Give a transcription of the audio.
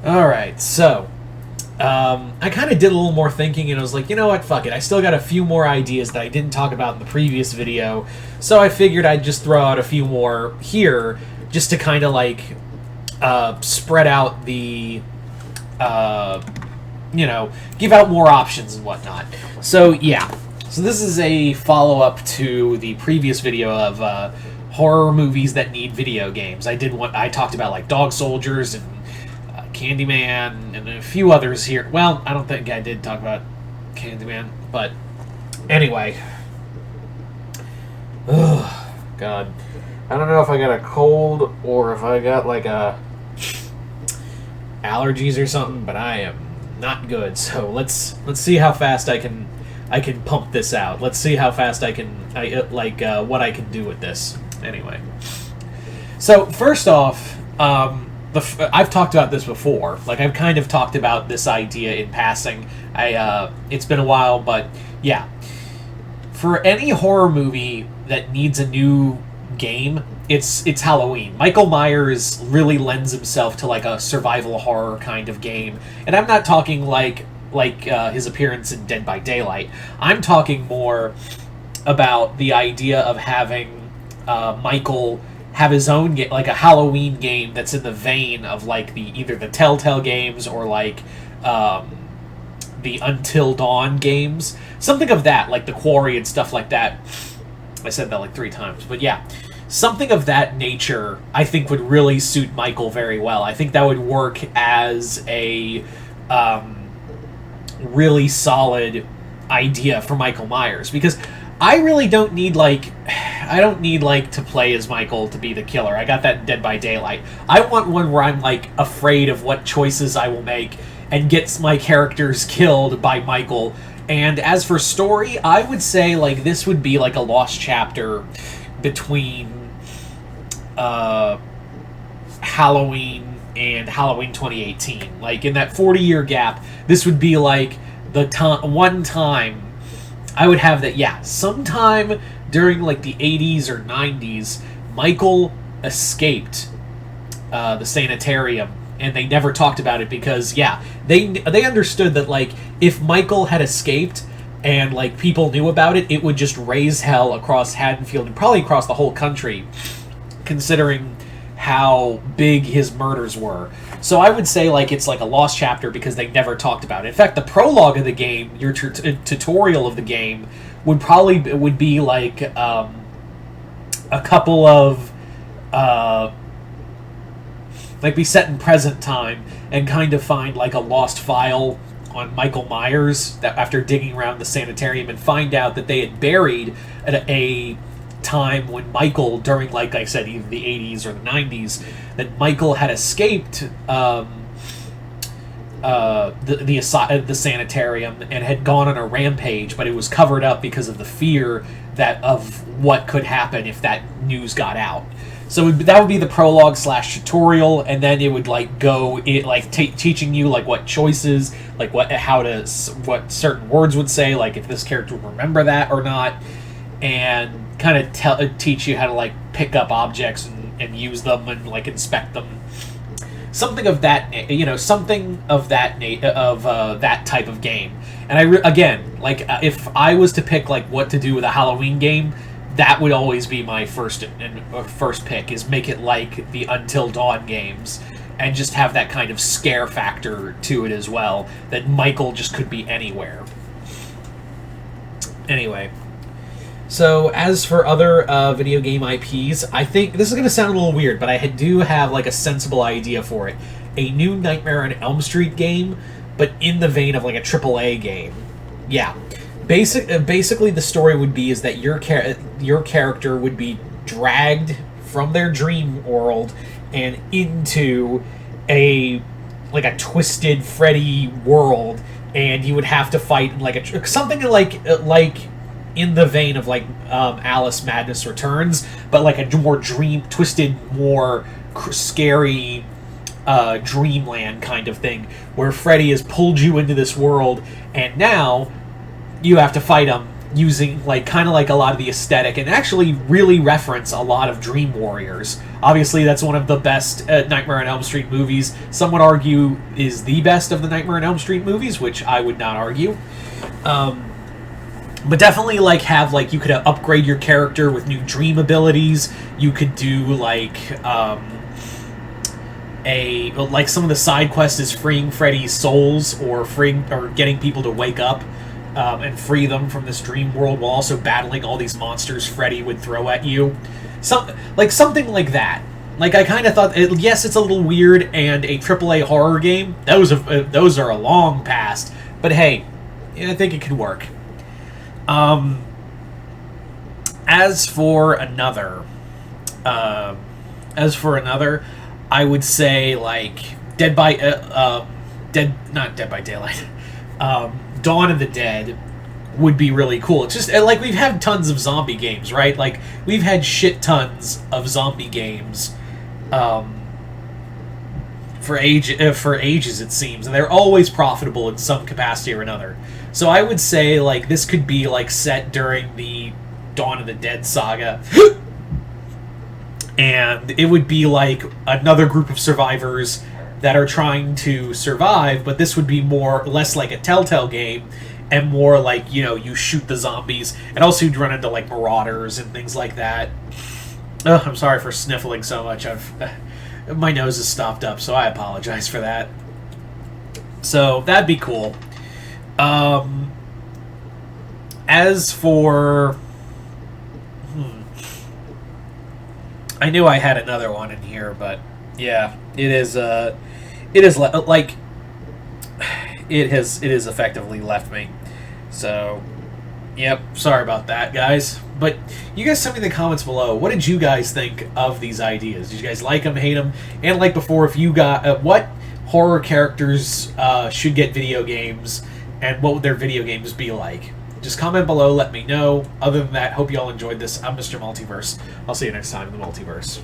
Alright, so I kind of did a little more thinking and I was like, you know what, fuck it. I still got a few more ideas that I didn't talk about in the previous video, so I figured I'd just throw out a few more here just to kind of like spread out the, give out more options and whatnot. So, yeah. So this is a follow-up to the previous video of horror movies that need video games. I talked about like Dog Soldiers and Candyman and a few others here. Well, I don't think I did talk about Candyman, but anyway. Ugh, God. I don't know if I got a cold or if I got like a allergies or something, but I am not good. So let's see how fast I can pump this out. Let's see how fast what I can do with this. Anyway. So first off, I've talked about this before. Like, I've kind of talked about this idea in passing. It's been a while, but yeah. For any horror movie that needs a new game, it's Halloween. Michael Myers really lends himself to like a survival horror kind of game, and I'm not talking like his appearance in Dead by Daylight. I'm talking more about the idea of having Michael have his own like a Halloween game that's in the vein of like either the Telltale games or like the Until Dawn games, something of that, like the Quarry and stuff like that. I said that like 3 times, but yeah, something of that nature I think would really suit Michael very well. I think that would work as a really solid idea for Michael Myers, because I really don't need to play as Michael to be the killer. I got that in Dead by Daylight. I want one where I'm like afraid of what choices I will make and gets my characters killed by Michael. And as for story, I would say like this would be like a lost chapter between Halloween and Halloween 2018. Like in that 40-year gap, this would be like the one time I would have that, yeah, sometime during like the 80s or 90s, Michael escaped the sanitarium, and they never talked about it because, yeah, they understood that like if Michael had escaped and like people knew about it, it would just raise hell across Haddonfield and probably across the whole country, considering how big his murders were. So I would say like it's like a lost chapter because they never talked about it. In fact, the prologue of the game, your tutorial of the game, would be like a couple of like be set in present time and kind of find like a lost file on Michael Myers that after digging around the sanitarium and find out that they had buried at a time when Michael, during like I said, either the 80s or the 90s, that Michael had escaped the sanitarium and had gone on a rampage, but it was covered up because of the fear of what could happen if that news got out. So that would be the prologue / tutorial, and then it would like go teaching you like what choices, like what certain words would say, like if this character would remember that or not, and kind of teach you how to like pick up objects and use them and like inspect them. Something of that, that type of game. And if I was to pick like what to do with a Halloween game, that would always be my first pick, is make it like the Until Dawn games and just have that kind of scare factor to it as well, that Michael just could be anywhere. Anyway, so as for other video game IPs, I think this is going to sound a little weird, but I do have like a sensible idea for it. A new Nightmare on Elm Street game, but in the vein of like a AAA game. Yeah. Basically, the story would be is that your character would be dragged from their dream world and into a twisted Freddy world, and you would have to fight like something like in the vein of like Alice Madness Returns, but like a more more scary dreamland kind of thing, where Freddy has pulled you into this world, and now you have to fight him using like kind of like a lot of the aesthetic and actually really reference a lot of Dream Warriors. Obviously, that's one of the best Nightmare on Elm Street movies. Some would argue is the best of the Nightmare on Elm Street movies, which I would not argue. But definitely like have like you could upgrade your character with new dream abilities. You could do like like some of the side quests is freeing Freddy's souls or getting people to wake up and free them from this dream world while also battling all these monsters Freddy would throw at you. Something like that. Like I kind of thought, yes, it's a little weird and a AAA horror game. Those are a long past, but hey, I think it could work. As for another, I would say like not Dead by Daylight, Dawn of the Dead would be really cool. It's just like we've had tons of zombie games, right? Like we've had shit tons of zombie games, for ages it seems, and they're always profitable in some capacity or another. So I would say like this could be like set during the Dawn of the Dead saga. And it would be like another group of survivors that are trying to survive, but this would be less like a Telltale game and more like, you shoot the zombies, and also you'd run into like marauders and things like that. I'm sorry for sniffling so much. My nose is stopped up, so I apologize for that. So that'd be cool. As for... I knew I had another one in here, but yeah, it has effectively left me. So, yep, sorry about that, guys. But you guys tell me in the comments below, what did you guys think of these ideas? Did you guys like them, hate them? And like before, if you got what horror characters should get video games, and what would their video games be like? Just comment below, let me know. Other than that, hope you all enjoyed this. I'm Mr. Multiverse. I'll see you next time in the Multiverse.